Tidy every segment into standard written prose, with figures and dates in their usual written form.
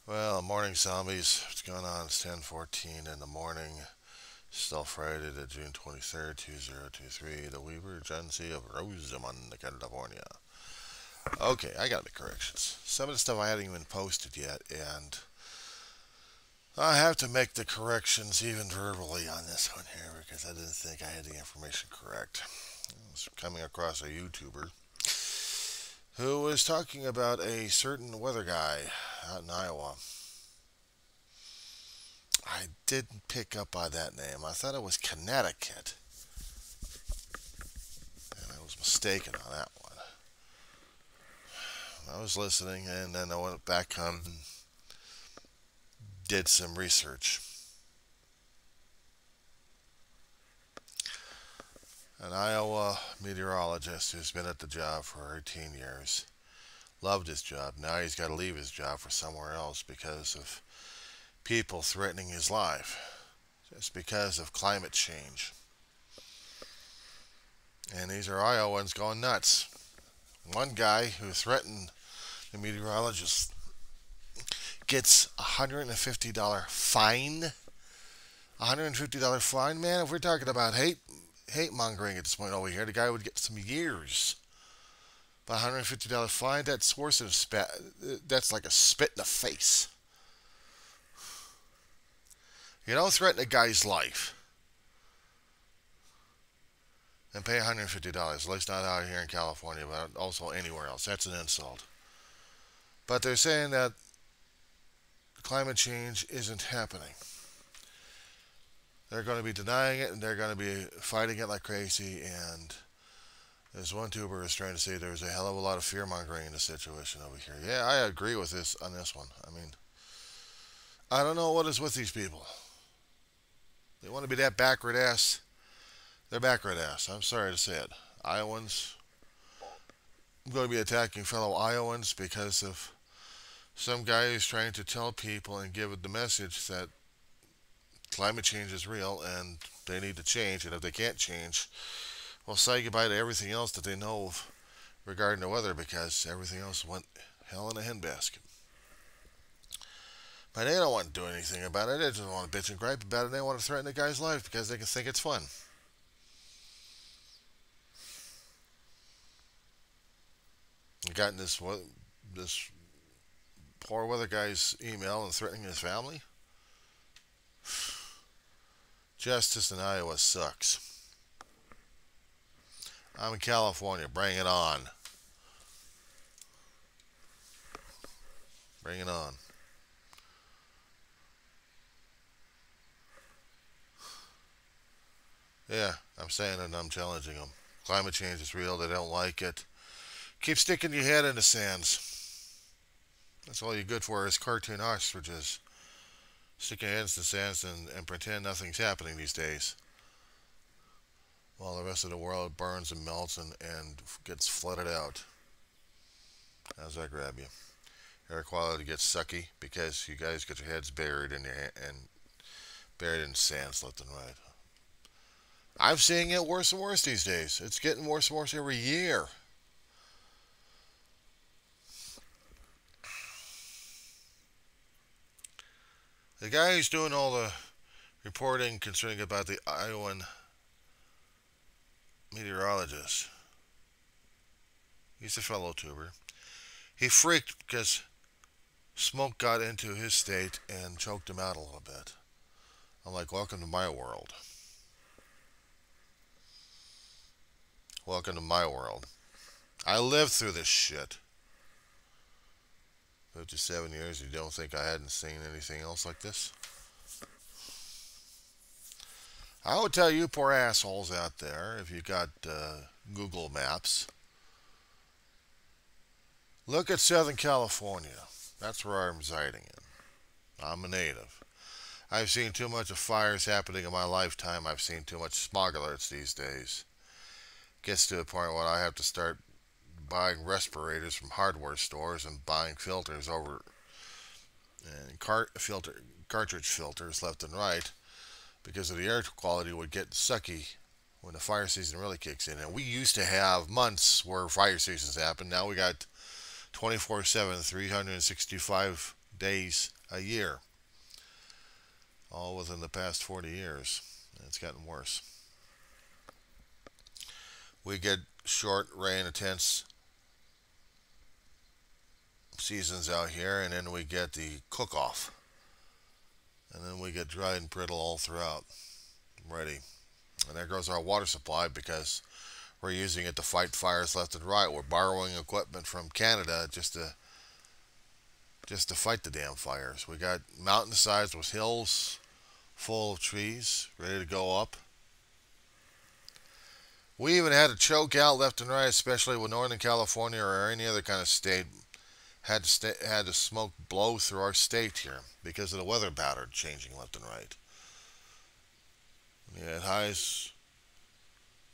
Well, morning zombies. What's going on? It's 10:14 in the morning. Still Friday, the June 23rd, 2023. The Weaver Agency of Rosamond, California. Okay, I gotta make corrections. Some of the stuff I hadn't even posted yet, and I have to make the corrections even verbally on this one here because I didn't think I had the information correct. I was coming across a YouTuber who was talking about a certain weather guy out in Iowa. I didn't pick up on that name. I thought it was Connecticut, and I was mistaken on that one. I was listening, and then I went back on and did some research. An Iowa meteorologist who's been at the job for 18 years. Loved his job. Now he's got to leave his job for somewhere else because of people threatening his life. Just because of climate change. And these are Iowans going nuts. One guy who threatened the meteorologist gets a $150 fine. $150 fine, man. If we're talking about hate mongering at this point over here, the guy would get some years. But $150 fine, that's worse than a spat. That's like a spit in the face. You don't threaten a guy's life and pay $150. At least not out here in California, but also anywhere else. That's an insult. But they're saying that climate change isn't happening. They're going to be denying it and they're going to be fighting it like crazy. And as one tuber is trying to say, there's a hell of a lot of fear mongering in the situation over here. Yeah, I agree with this on this one. I mean, I don't know what is with these people. They want to be that backward ass. They're backward ass. I'm sorry to say it. Iowans. I'm going to be attacking fellow Iowans because of some guy who's trying to tell people and give the message that climate change is real and they need to change. And if they can't change, well, say goodbye to everything else that they know of regarding the weather because everything else went hell in a handbasket. But they don't want to do anything about it. They just want to bitch and gripe about it. They want to threaten the guy's life because they can think it's fun. I got this poor weather guy's email and threatening his family. Justice in Iowa sucks. I'm in California. Bring it on. Bring it on. Yeah, I'm saying it and I'm challenging them. Climate change is real. They don't like it. Keep sticking your head in the sands. That's all you're good for is cartoon ostriches. Stick your heads in the sands and pretend nothing's happening these days. While the rest of the world burns and melts and gets flooded out. How's that grab you? Air quality gets sucky because you guys get your heads buried and buried in sands left and right. I'm seeing it worse and worse these days. It's getting worse and worse every year. The guy who's doing all the reporting concerning about the Iowan meteorologist, he's a fellow tuber. He freaked because smoke got into his state and choked him out a little bit. I'm like, welcome to my world. Welcome to my world. I lived through this shit. 57 years, you don't think I hadn't seen anything else like this? I would tell you poor assholes out there, if you got Google Maps, look at Southern California. That's where I'm residing in. I'm a native. I've seen too much of fires happening in my lifetime. I've seen too much smog alerts these days. Gets to a point where I have to start buying respirators from hardware stores and buying filters over and cartridge filters left and right because of the air quality would get sucky when the fire season really kicks in. And we used to have months where fire seasons happen. Now we got 24/7, 365 days a year, all within the past 40 years. It's gotten worse. We get short rain, intense seasons out here, and then we get the cook off. And then we get dry and brittle all throughout. Ready. And there goes our water supply because we're using it to fight fires left and right. We're borrowing equipment from Canada just to fight the damn fires. We got mountainsides with hills full of trees ready to go up. We even had to choke out left and right, especially when Northern California or any other kind of state had to smoke blow through our state here because of the weather pattern changing left and right. We had highs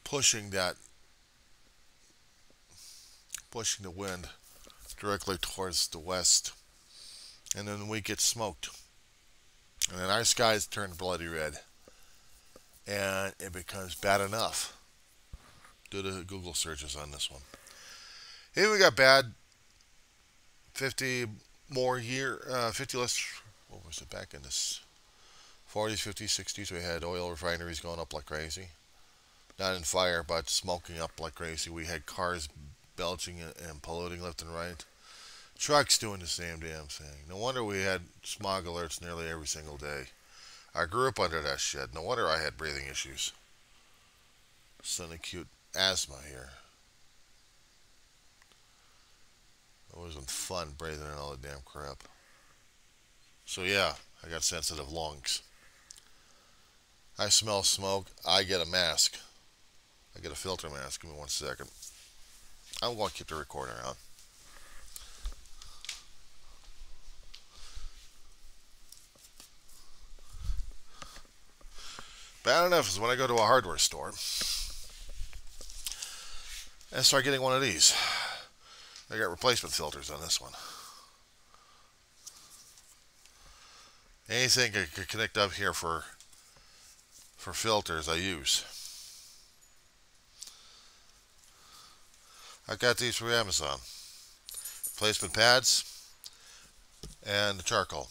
pushing the wind directly towards the west, and then we get smoked, and then our skies turn bloody red, and it becomes bad enough. Do the Google searches on this one. Here we got bad 50 less. What was it back in this 40s, 50s, 60s? We had oil refineries going up like crazy. Not in fire, but smoking up like crazy. We had cars belching and polluting left and right. Trucks doing the same damn thing. No wonder we had smog alerts nearly every single day. I grew up under that shit. No wonder I had breathing issues. Some acute asthma here. It wasn't fun breathing in all the damn crap. So yeah, I got sensitive lungs. I smell smoke. I get a mask. I get a filter mask. Give me 1 second. I'm going to keep the recorder on. Bad enough is when I go to a hardware store and start getting one of these. I got replacement filters on this one. Anything I could connect up here for filters, I use. I got these from Amazon. Replacement pads and the charcoal.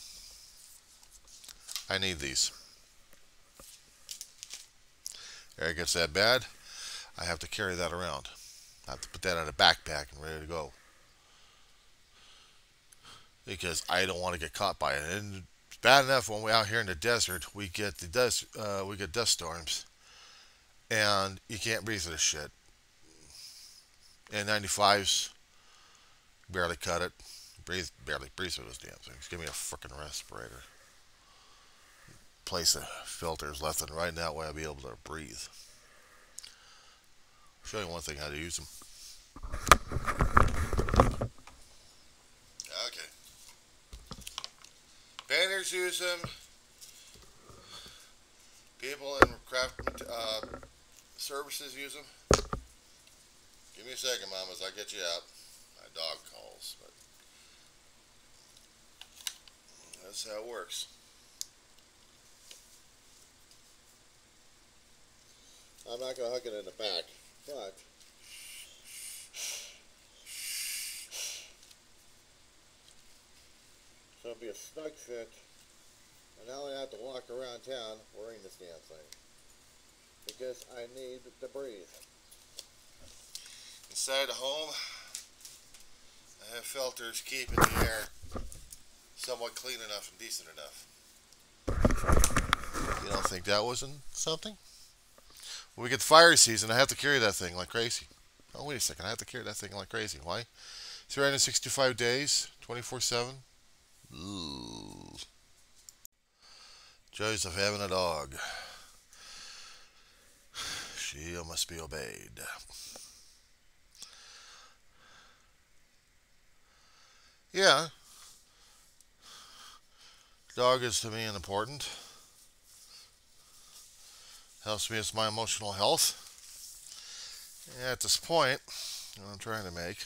I need these. If it gets that bad, I have to carry that around. I have to put that in a backpack and ready to go. Because I don't want to get caught by it. And it's bad enough when we're out here in the desert, we get dust storms, and you can't breathe through this shit. N95s barely cut it. Barely breathe through those damn things. Give me a freaking respirator. Place the filters left and right, and that way I'll be able to breathe. I'll show you one thing how to use them. Okay. Painters use them. People in craft services use them. Give me a second, mamas. I'll get you out. My dog calls, but that's how it works. I'm not going to hook it in the back, but so it'll be a snug fit, and now I have to walk around town wearing this damn thing because I need to breathe. Inside the home, I have filters keeping the air somewhat clean enough and decent enough. You don't think that wasn't something? When we get the fire season, I have to carry that thing like crazy. Oh, wait a second. I have to carry that thing like crazy. Why? 365 days, 24/7. Ooh. Joys of having a dog. She must be obeyed. Yeah. Dog is to me important. Helps me with my emotional health. And at this point, I'm trying to make,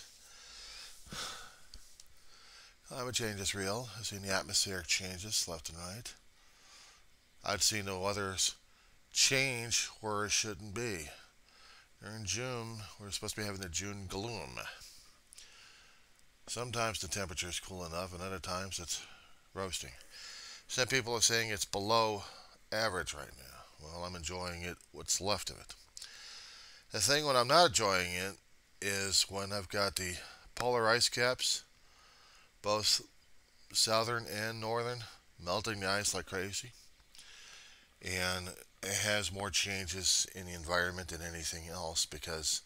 climate change is real. I've seen the atmospheric changes left and right. I've seen the weather's change where it shouldn't be. During June, we're supposed to be having the June gloom. Sometimes the temperature is cool enough, and other times it's roasting. Some people are saying it's below average right now. Well, I'm enjoying it, what's left of it. The thing when I'm not enjoying it is when I've got the polar ice caps, both southern and northern, melting the ice like crazy. And it has more changes in the environment than anything else because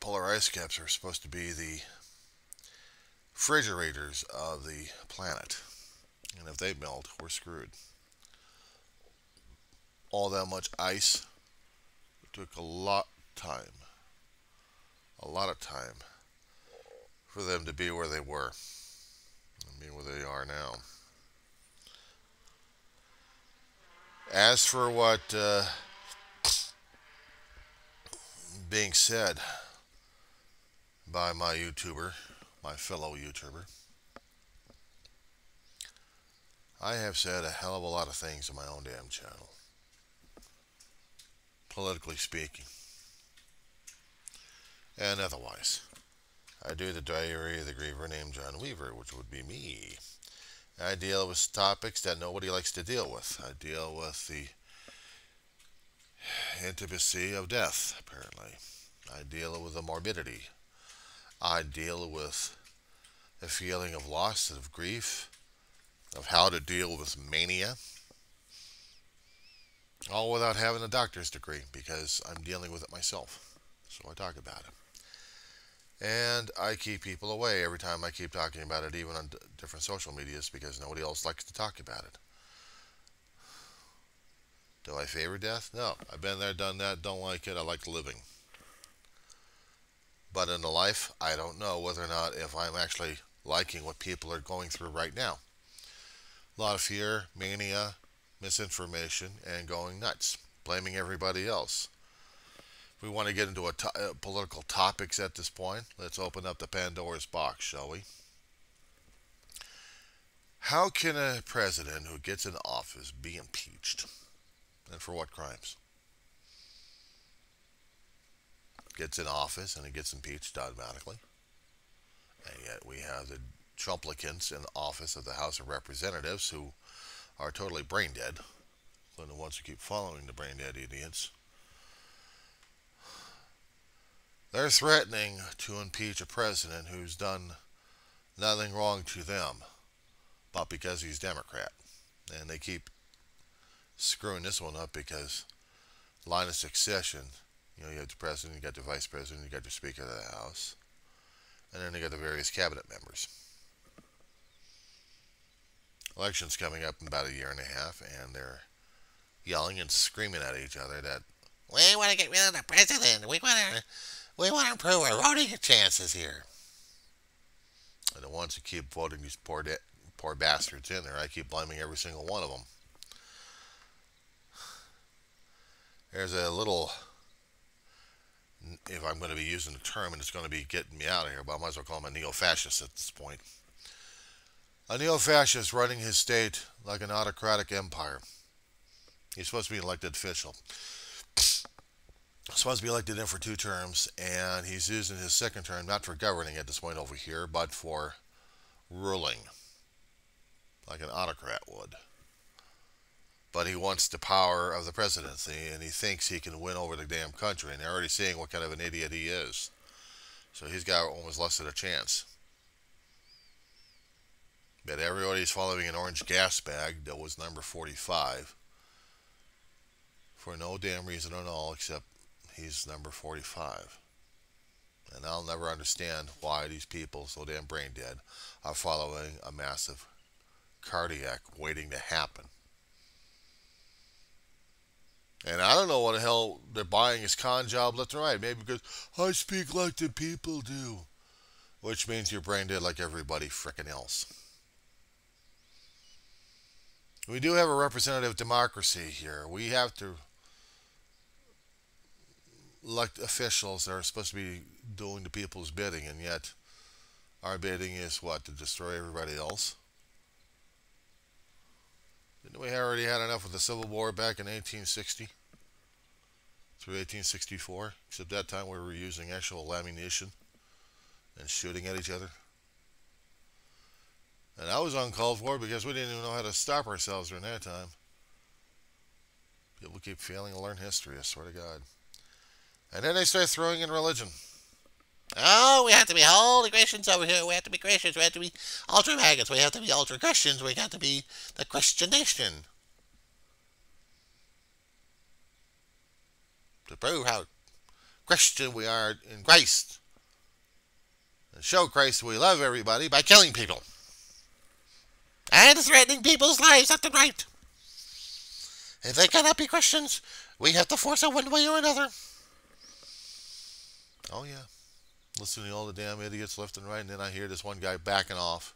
polar ice caps are supposed to be the refrigerators of the planet. And if they melt, we're screwed. All that much ice took a lot of time for them to be where they were. I mean, where they are now. As for what being said by my YouTuber, my fellow YouTuber, I have said a hell of a lot of things in my own damn channel, politically speaking, and otherwise. I do the diary of the griever named John Weaver, which would be me. I deal with topics that nobody likes to deal with. I deal with the intimacy of death, apparently. I deal with the morbidity. I deal with the feeling of loss, of grief, of how to deal with mania. All without having a doctor's degree because I'm dealing with it myself. So I talk about it. And I keep people away every time I keep talking about it, even on different social medias, because nobody else likes to talk about it. Do I favor death? No. I've been there, done that, don't like it, I like living. But in the life, I don't know whether or not if I'm actually liking what people are going through right now. A lot of fear, mania, misinformation, and going nuts. Blaming everybody else. If we want to get into political topics at this point, let's open up the Pandora's box, shall we? How can a president who gets in office be impeached? And for what crimes? Gets in office and he gets impeached automatically. And yet we have the Trumplicants in the office of the House of Representatives who are totally brain dead, including the ones who keep following the brain dead idiots. They're threatening to impeach a president who's done nothing wrong to them, but because he's Democrat. And they keep screwing this one up because line of succession, you have the president, you got the vice president, you got the speaker of the House, and then you got the various cabinet members. Election's coming up in about a year and a half, and they're yelling and screaming at each other that we want to get rid of the president. We want to improve our voting chances here. And the ones who keep voting these poor bastards in there, I keep blaming every single one of them. There's a little, if I'm going to be using the term and it's going to be getting me out of here, but I might as well call him a neo-fascist at this point. A neo-fascist running his state like an autocratic empire. He's supposed to be an elected official. Supposed to be elected in for 2 terms, and he's using his second term not for governing at this point over here, but for ruling, like an autocrat would. But he wants the power of the presidency, and he thinks he can win over the damn country, and they're already seeing what kind of an idiot he is. So he's got almost less than a chance. But everybody's following an orange gas bag that was number 45 for no damn reason at all except he's number 45. And I'll never understand why these people, so damn brain dead, are following a massive cardiac waiting to happen. And I don't know what the hell they're buying his con job left and right. Maybe because I speak like the people do. Which means you're brain dead like everybody frickin' else. We do have a representative democracy here. We have to elect officials that are supposed to be doing the people's bidding, and yet our bidding is what? To destroy everybody else? Didn't we already had enough with the Civil War back in 1860 through 1864? Except that time we were using actual ammunition and shooting at each other. And that was uncalled for because we didn't even know how to stop ourselves during that time. People keep failing to learn history, I swear to God. And then they start throwing in religion. Oh, we have to be holy Christians over here. We have to be Christians. We have to be ultra maggots. We have to be ultra Christians. We got to be the Christian nation. To prove how Christian we are in Christ. And show Christ we love everybody by killing people. And threatening people's lives left and right. If they cannot be Christians, we have to force it one way or another. Oh, yeah. Listening to all the damn idiots left and right, and then I hear this one guy backing off.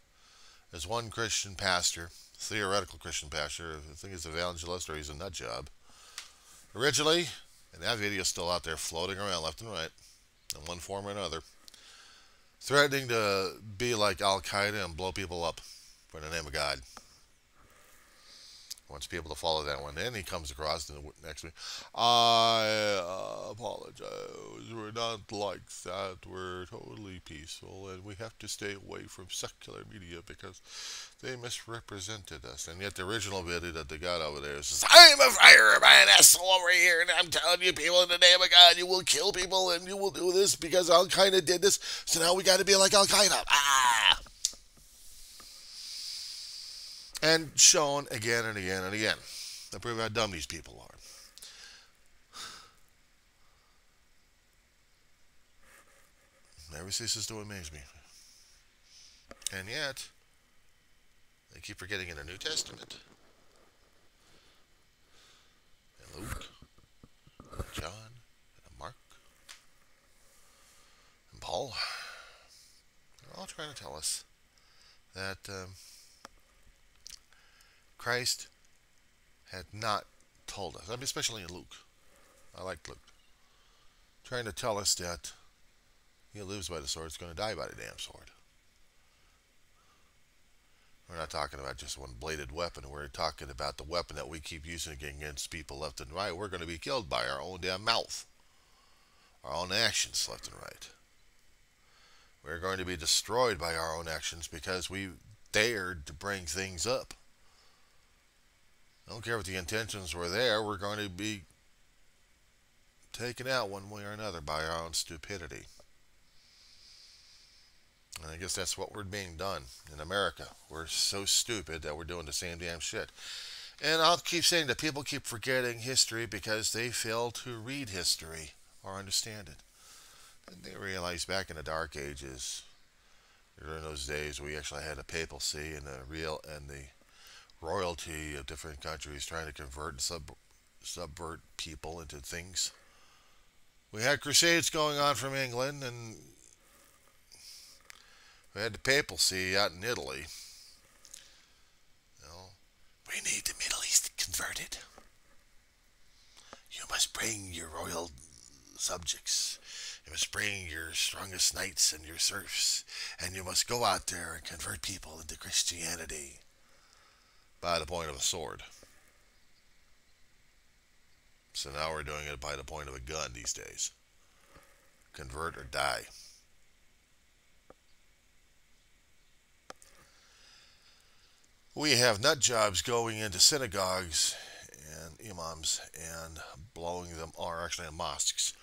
There's one Christian pastor, theoretical Christian pastor, I think he's an evangelist or he's a nut job. Originally, and that video's still out there floating around left and right, in one form or another, threatening to be like Al Qaeda and blow people up for the name of God. Wants people to follow that one. Then he comes across the next week. I apologize. We're not like that. We're totally peaceful, and we have to stay away from secular media because they misrepresented us. And yet the original video that they got over there says, I'm a fireman asshole over here, and I'm telling you people in the name of God, you will kill people, and you will do this because Al Qaeda did this, so now we got to be like Al Qaeda. And shown again and again and again to prove how dumb these people are. Never ceases to amaze me. And yet, they keep forgetting in the New Testament, and Luke, and John, and Mark, and Paul, they're all trying to tell us that Christ had not told us, I mean, especially in Luke. I like Luke. Trying to tell us that he lives by the sword is going to die by the damn sword. We're not talking about just one bladed weapon. We're talking about the weapon that we keep using against people left and right. We're going to be killed by our own damn mouth. Our own actions left and right. We're going to be destroyed by our own actions because we dared to bring things up. I don't care what the intentions were there. We're going to be taken out one way or another by our own stupidity. And I guess that's what we're being done in America. We're so stupid that we're doing the same damn shit. And I'll keep saying that people keep forgetting history because they fail to read history or understand it. And they realize back in the Dark Ages, during those days, we actually had a papacy and the royalty of different countries trying to convert and subvert people into things. We had crusades going on from England, and we had the papacy out in Italy. You know, we need the Middle East converted. You must bring your royal subjects. You must bring your strongest knights and your serfs, and you must go out there and convert people into Christianity by the point of a sword. So now we're doing it by the point of a gun these days. Convert or die. We have nut jobs going into synagogues and imams and blowing them, or actually in mosques,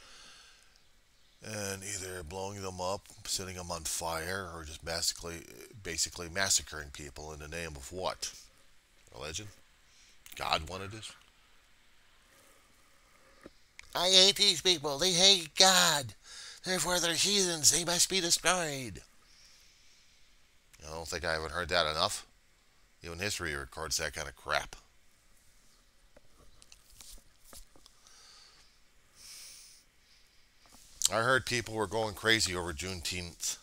and either blowing them up, setting them on fire, or just basically massacring people in the name of what? Religion? God wanted this? I hate these people. They hate God. Therefore, they're heathens. They must be destroyed. I don't think I haven't heard that enough. Even history records that kind of crap. I heard people were going crazy over Juneteenth,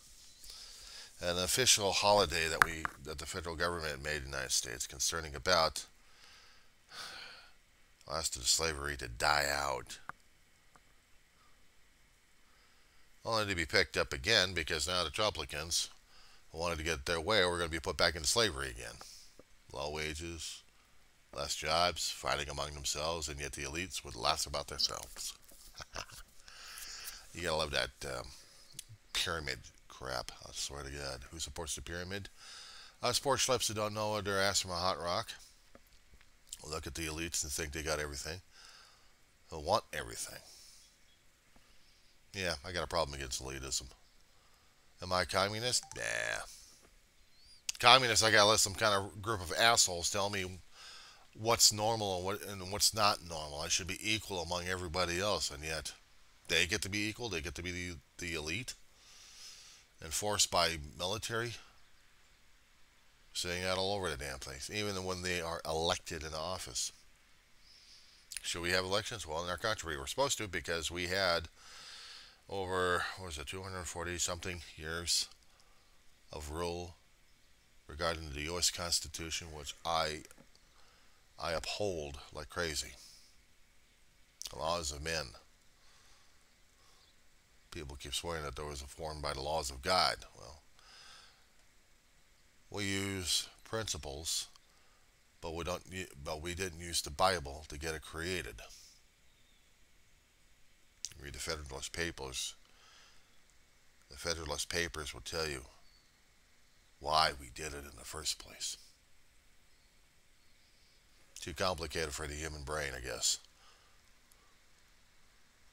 an official holiday that the federal government made in the United States concerning about last of slavery to die out. Only to be picked up again because now the Trumplicans wanted to get their way. We're going to be put back into slavery again. Low wages, less jobs, fighting among themselves, and yet the elites would laugh about themselves. You gotta love that pyramid crap. I swear to God. Who supports the pyramid? Us poor schleps that don't know their ass from a hot rock look at the elites and think they got everything. They want everything. Yeah, I got a problem against elitism. Am I a communist? Nah. Communist, I gotta let some kind of group of assholes tell me what's normal and what's not normal. I should be equal among everybody else, and yet they get to be equal. They get to be the elite, enforced by military, saying that all over the damn place, even when they are elected in office. Should we have elections? Well, in our country, we're supposed to because we had over, what was it, 240 something years of rule regarding the U.S. Constitution, which I uphold like crazy. The laws of men. People keep swearing that those were formed by the laws of God. Well, we use principles, but we don't. But we didn't use the Bible to get it created. Read the Federalist Papers. The Federalist Papers will tell you why we did it in the first place. Too complicated for the human brain, I guess.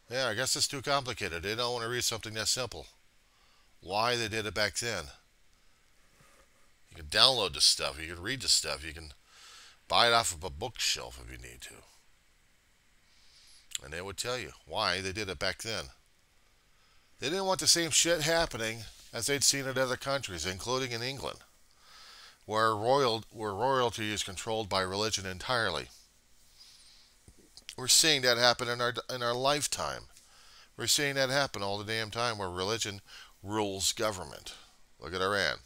Yeah, I guess it's too complicated. They don't want to read something that simple. Why they did it back then. You can download this stuff. You can read this stuff. You can buy it off of a bookshelf if you need to. And they would tell you why they did it back then. They didn't want the same shit happening as they'd seen in other countries, including in England, where royalty is controlled by religion entirely. We're seeing that happen in our lifetime. We're seeing that happen all the damn time where religion rules government. Look at Iran.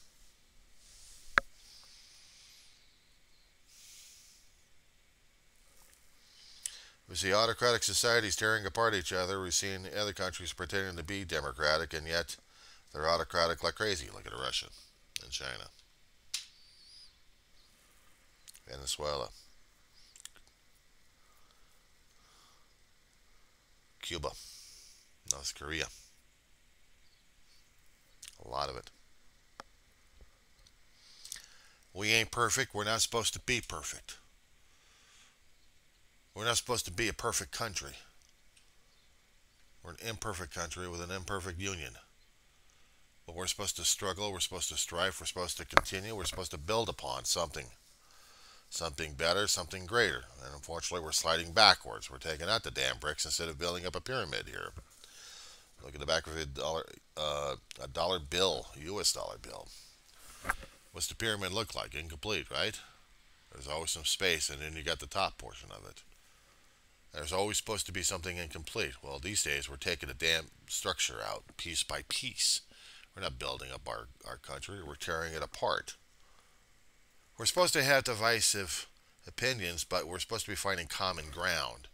We see autocratic societies tearing apart each other. We've seen other countries pretending to be democratic, and yet they're autocratic like crazy. Look at Russia and China. Venezuela. Cuba. North Korea. A lot of it. We ain't perfect. We're not supposed to be perfect. We're not supposed to be a perfect country. We're an imperfect country with an imperfect union. But we're supposed to struggle. We're supposed to strive. We're supposed to continue. We're supposed to build upon something. Something better, something greater. And unfortunately, we're sliding backwards. We're taking out the damn bricks instead of building up a pyramid here. Look at the back of a dollar bill, U.S. dollar bill. What's the pyramid look like? Incomplete, right? There's always some space, and then you got the top portion of it. There's always supposed to be something incomplete. Well, these days, we're taking a damn structure out, piece by piece. We're not building up our country. We're tearing it apart. We're supposed to have divisive opinions, but we're supposed to be finding common ground.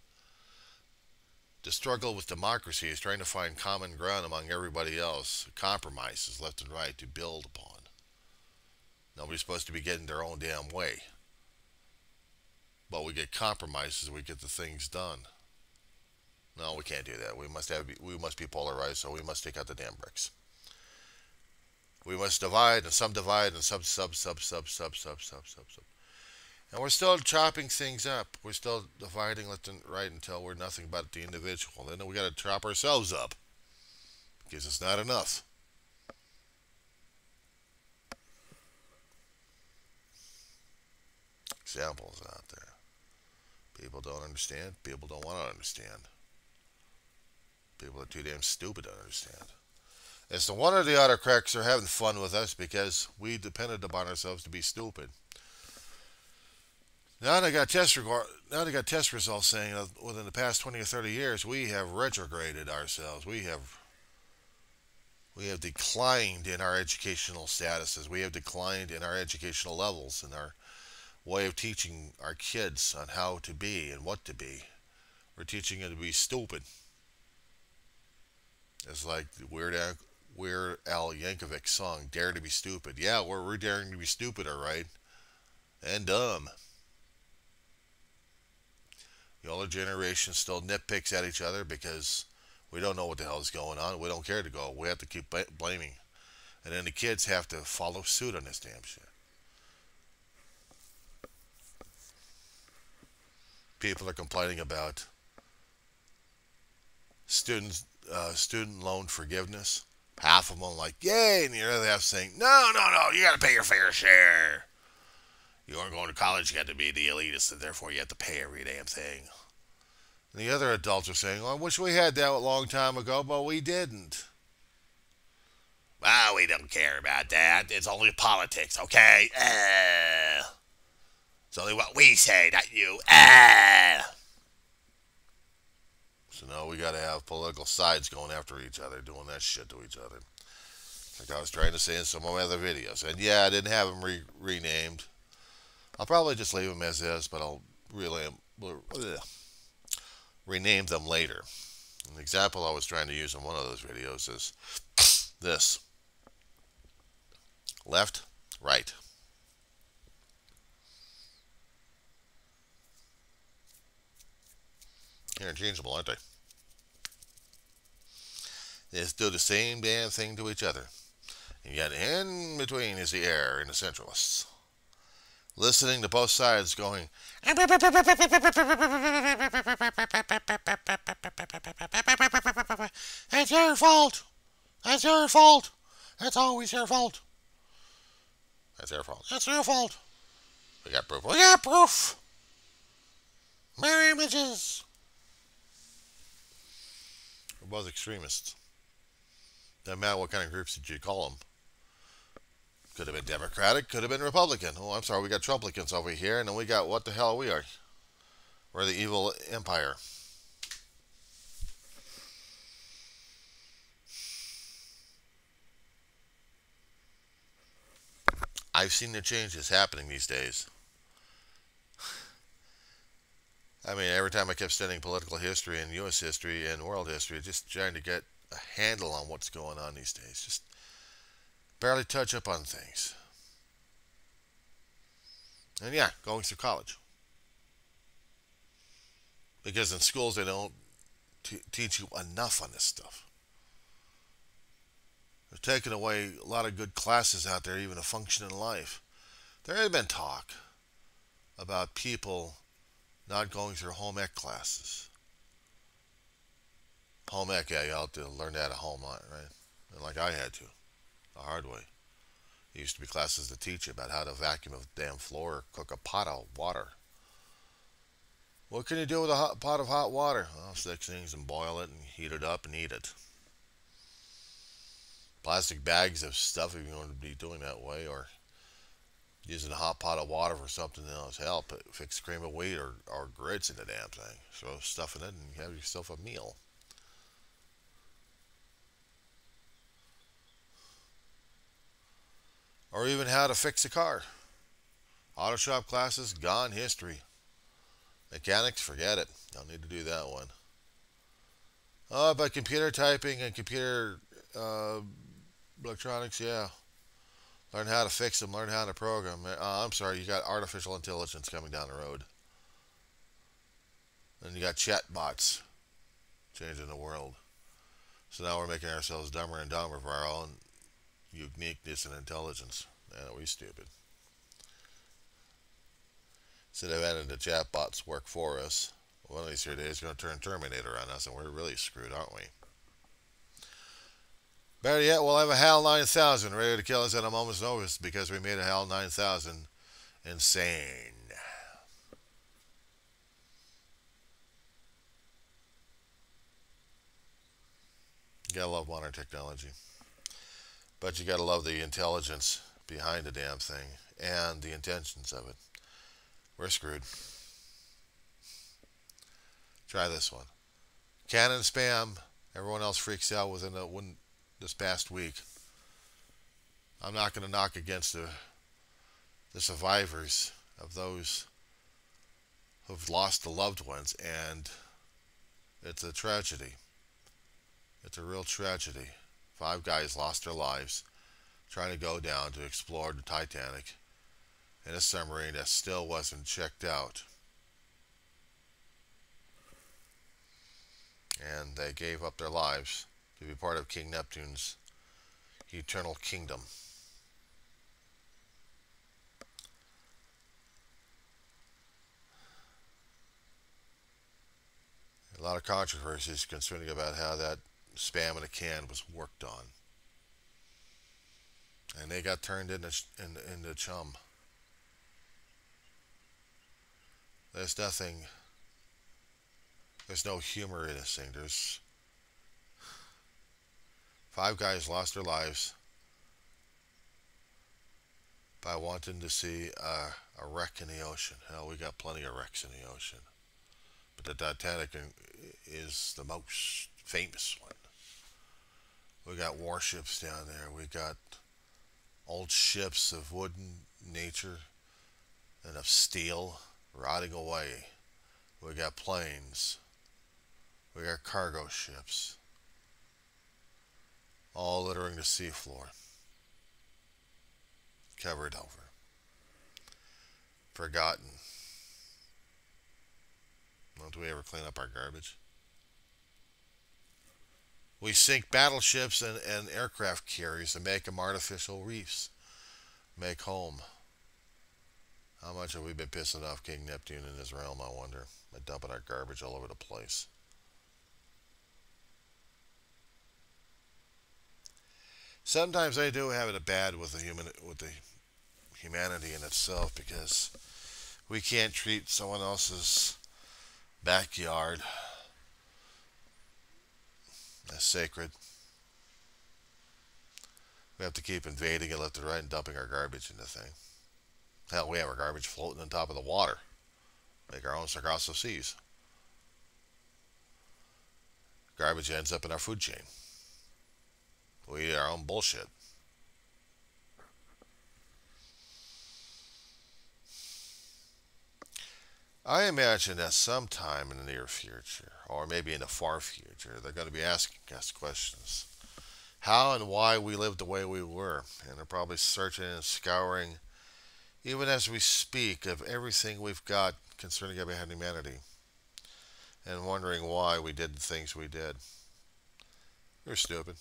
The struggle with democracy is trying to find common ground among everybody else, compromises left and right to build upon. Nobody's supposed to be getting their own damn way. But we get compromises, we get the things done. No, we can't do that. We must be polarized, so we must take out the damn bricks. We must divide, and some divide, and sub. And we're still chopping things up. We're still dividing left and right until we're nothing but the individual. Then we got to chop ourselves up because it's not enough. Examples out there. People don't understand. People don't want to understand. People are too damn stupid to understand. It's the wonder the autocrats are having fun with us because we depended upon ourselves to be stupid. Now they got test results saying that within the past 20 or 30 years we have retrograded ourselves. We have declined in our educational statuses. We have declined in our educational levels and our way of teaching our kids on how to be and what to be. We're teaching them to be stupid. It's like the Weird Al Yankovic song, Dare to be Stupid. Yeah, we're daring to be stupid, alright. And dumb. The older generation still nitpicks at each other because we don't know what the hell is going on. We don't care to go. We have to keep blaming. And then the kids have to follow suit on this damn shit. People are complaining about student loan forgiveness. Half of them like, yay, and the other half saying, no, no, no, you got to pay your fair share. You aren't going to college, you got to be the elitist, and therefore you have to pay every damn thing. And the other adults are saying, well, I wish we had that a long time ago, but we didn't. Well, we don't care about that. It's only politics, okay? It's only what we say, not you. So now we got to have political sides going after each other, doing that shit to each other. Like I was trying to say in some of my other videos. And yeah, I didn't have them renamed. I'll probably just leave them as is, but I'll rename them later. An example I was trying to use in one of those videos is this. Left, right. Interchangeable, aren't they? They just do the same damn thing to each other. And yet in between is the air and the centralists. Listening to both sides going, it's your fault. That's your fault. That's always your fault. That's their fault. That's your fault. We got proof. We got proof. Mirror images. We're both extremists. Doesn't matter what kind of groups did you call them. Could have been Democratic, could have been Republican. Oh, I'm sorry, we got Trumplicans over here, and then we got what the hell we are. We're the evil empire. I've seen the changes happening these days. I mean, every time I kept studying political history and U.S. history and world history, just trying to get a handle on what's going on these days. Just barely touch up on things. And yeah, going through college. Because in schools they don't teach you enough on this stuff. They're taking away a lot of good classes out there, even to function in life. There has been talk about people not going through home ec classes. Home ec, yeah, you have to learn that at home, right? And like I had to, the hard way. There used to be classes to teach you about how to vacuum a damn floor or cook a pot of water. What can you do with a pot of hot water? Well, stick things and boil it and heat it up and eat it. Plastic bags of stuff if you want to be doing that way, or using a hot pot of water for something else. Help fix cream of wheat or grits in the damn thing. Throw stuff in it and you have yourself a meal. Or even how to fix a car. Auto shop classes, gone history. Mechanics, forget it. Don't need to do that one. Oh, but computer typing and computer electronics, yeah. Learn how to fix them, learn how to program. I'm sorry, you got artificial intelligence coming down the road. And you got chat bots changing the world. So now we're making ourselves dumber and dumber for our own uniqueness and intelligence. Man, are we stupid. Instead of having the chatbots work for us, one of these days it's going to turn Terminator on us, and we're really screwed, aren't we? Better yet, we'll have a HAL 9000 ready to kill us at a moment's notice because we made a HAL 9000 insane. You gotta love modern technology. But you gotta love the intelligence behind the damn thing and the intentions of it. We're screwed. Try this one. Canon spam. Everyone else freaks out within this past week. I'm not going to knock against the survivors of those who've lost the loved ones, and it's a tragedy. It's a real tragedy. 5 guys lost their lives trying to go down to explore the Titanic in a submarine that still wasn't checked out. And they gave up their lives to be part of King Neptune's eternal kingdom. lot of controversies concerning about how that spam in a can was worked on, and they got turned into chum. There's nothing. There's no humor in this thing. There's five guys lost their lives by wanting to see a wreck in the ocean. Hell, we got plenty of wrecks in the ocean, but the Titanic is the most famous one. We got warships down there. We got old ships of wooden nature and of steel rotting away. We got planes. We got cargo ships, all littering the seafloor, covered over, forgotten. Don't we ever clean up our garbage? We sink battleships and aircraft carriers and make them artificial reefs, make home. How much have we been pissing off King Neptune in his realm, I wonder, by dumping our garbage all over the place? Sometimes I do have it bad with the humanity in itself, because we can't treat someone else's backyard as sacred. We have to keep invading it left and right and dumping our garbage in the thing. Hell, we have our garbage floating on top of the water. Make our own Sargasso Seas. Garbage ends up in our food chain. We eat our own bullshit. I imagine that sometime in the near future, or maybe in the far future, they're going to be asking us questions. How and why we lived the way we were. And they're probably searching and scouring, even as we speak, of everything we've got concerning about humanity, and wondering why we did the things we did. We're stupid.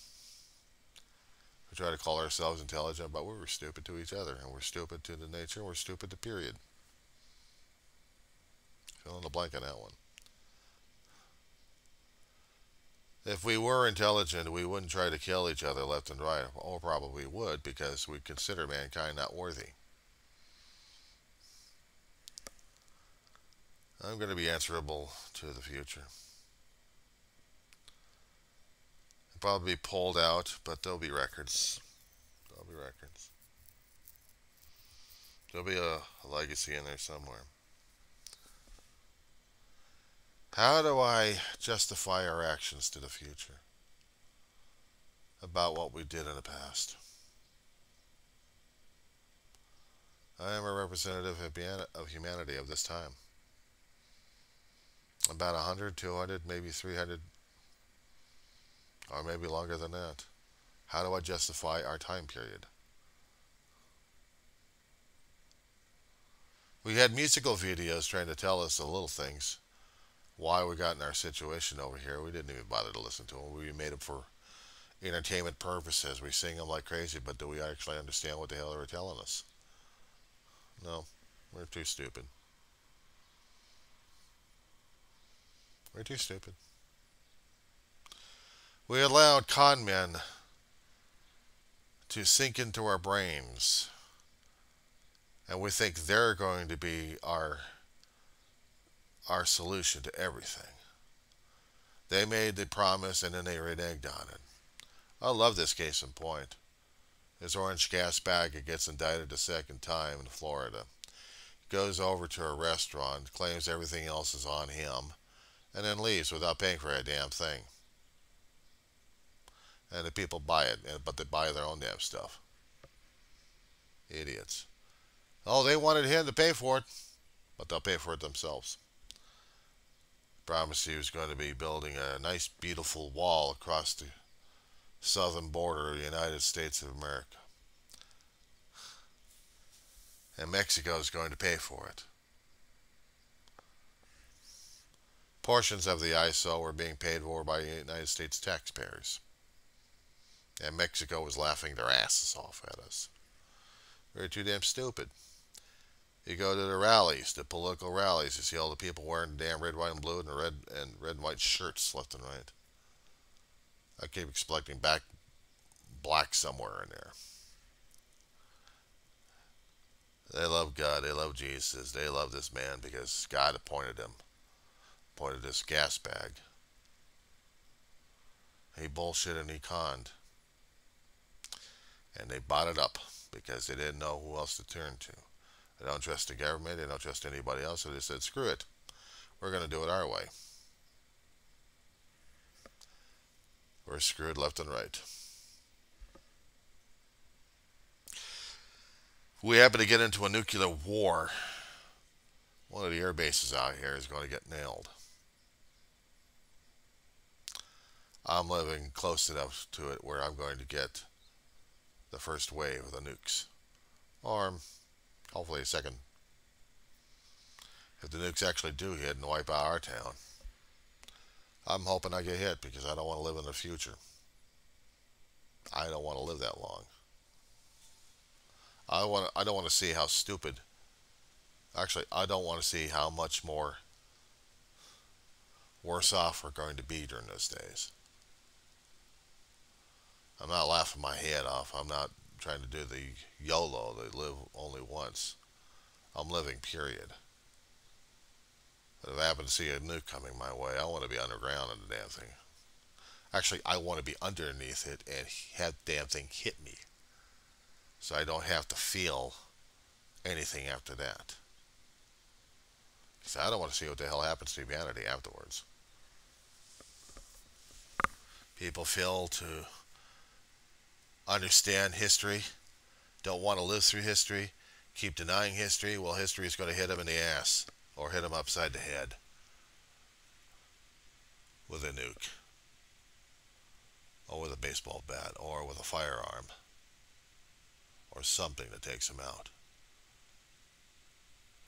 We try to call ourselves intelligent, but we were stupid to each other, and we're stupid to the nature, and we're stupid to period. Fill in the blank on that one. If we were intelligent, we wouldn't try to kill each other left and right, or probably would, because we consider mankind not worthy. I'm going to be answerable to the future. I'll probably be pulled out, but there'll be records. There'll be records. There'll be a legacy in there somewhere. How do I justify our actions to the future about what we did in the past? I am a representative of humanity of this time. About 100, 200, maybe 300, or maybe longer than that. How do I justify our time period? We had musical videos trying to tell us the little things, why we got in our situation over here. We didn't even bother to listen to them. We made them for entertainment purposes. We sing them like crazy, but do we actually understand what the hell they were telling us? No, we're too stupid. We're too stupid. We allowed con men to sink into our brains, and we think they're going to be our solution to everything. They made the promise and then they reneged on it. I love this case in point. This orange gas bag that gets indicted a second time in Florida goes over to a restaurant, claims everything else is on him, and then leaves without paying for a damn thing. And the people buy it, but they buy their own damn stuff. Idiots. Oh, they wanted him to pay for it, but they'll pay for it themselves. Promised he was going to be building a nice, beautiful wall across the southern border of the United States of America. And Mexico is going to pay for it. Portions of the ISO were being paid for by United States taxpayers. And Mexico was laughing their asses off at us. We were too damn stupid. You go to the rallies, the political rallies. You see all the people wearing damn red, white, and blue, and red and white shirts left and right. I keep expecting black somewhere in there. They love God. They love Jesus. They love this man because God appointed him, appointed this gas bag. He bullshit and he conned, and they bought it up because they didn't know who else to turn to. They don't trust the government. They don't trust anybody else. So they said, "Screw it. We're going to do it our way." We're screwed left and right. If we happen to get into a nuclear war, one of the air bases out here is going to get nailed. I'm living close enough to it where I'm going to get the first wave of the nukes. Or hopefully a second. If the nukes actually do hit and wipe out our town. I'm hoping I get hit because I don't want to live in the future. I don't want to live that long. I don't want to see how stupid. Actually, I don't want to see how much more worse off we're going to be during those days. I'm not laughing my head off. I'm not trying to do the YOLO, they live only once. I'm living, period. But if I happen to see a nuke coming my way, I want to be underground in the damn thing. Actually, I want to be underneath it and have the damn thing hit me. So I don't have to feel anything after that. Because I don't want to see what the hell happens to humanity afterwards. People fail to understand history, don't want to live through history, keep denying history. Well, history is going to hit them in the ass or hit them upside the head with a nuke or with a baseball bat or with a firearm or something that takes them out.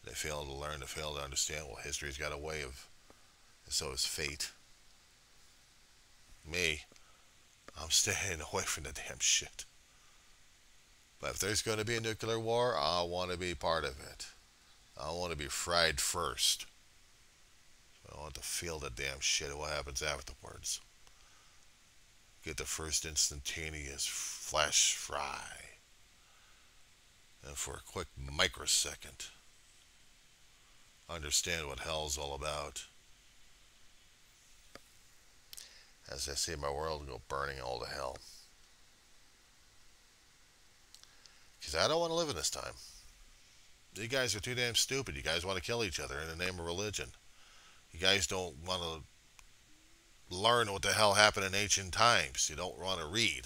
They fail to learn, they fail to understand. Well, history's got a way of, and so is fate. Me, I'm staying away from the damn shit. But if there's going to be a nuclear war, I want to be part of it. I want to be fried first. I want to feel the damn shit of what happens afterwards. Get the first instantaneous flash fry. And for a quick microsecond, understand what hell's all about. As I see my world go burning all to hell. Because I don't want to live in this time. You guys are too damn stupid. You guys want to kill each other in the name of religion. You guys don't want to learn what the hell happened in ancient times. You don't want to read.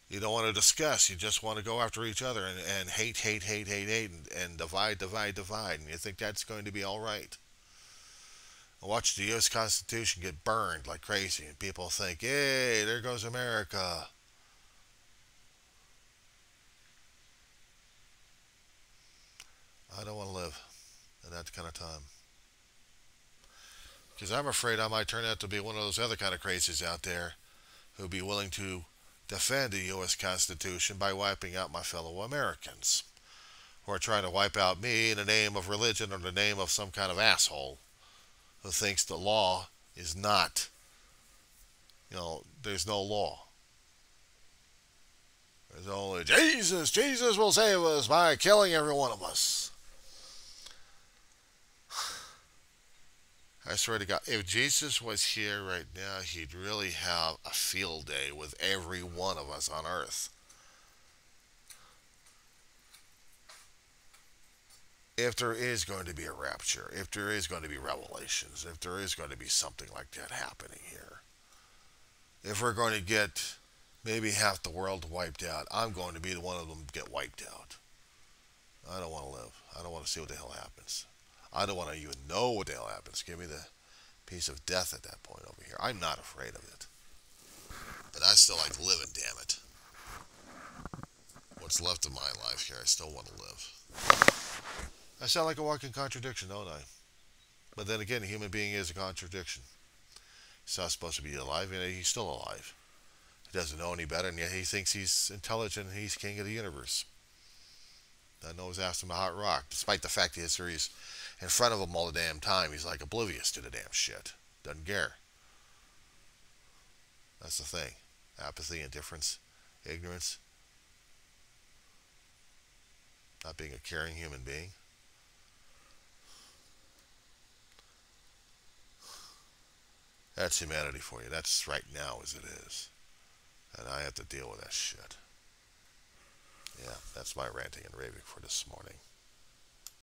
You don't want to discuss. You just want to go after each other and hate, and divide. And you think that's going to be all right. Watch the U.S. Constitution get burned like crazy, and people think, "Hey, there goes America." I don't want to live in that kind of time. Because I'm afraid I might turn out to be one of those other kind of crazies out there who'd be willing to defend the U.S. Constitution by wiping out my fellow Americans. Who are trying to wipe out me in the name of religion or the name of some kind of asshole who thinks the law is not, there's no law. There's only Jesus. Jesus will save us by killing every one of us. I swear to God, if Jesus was here right now, he'd really have a field day with every one of us on earth. If there is going to be a rapture, if there is going to be revelations, if there is going to be something like that happening here, if we're going to get maybe half the world wiped out, I'm going to be the one of them to get wiped out. I don't want to live. I don't want to see what the hell happens. I don't want to even know what the hell happens. Give me the piece of death at that point over here. I'm not afraid of it. But I still like living, damn it. What's left of my life here, I still want to live. I sound like a walking contradiction, don't I? But then again, a human being is a contradiction. He's not supposed to be alive, and he's still alive. He doesn't know any better, and yet he thinks he's intelligent and he's king of the universe. Doesn't know his ass from a hot rock, despite the fact he's in front of him all the damn time. He's like oblivious to the damn shit. Doesn't care. That's the thing. Apathy, indifference, ignorance, not being a caring human being. That's humanity for you. That's right now as it is. And I have to deal with that shit. Yeah, that's my ranting and raving for this morning.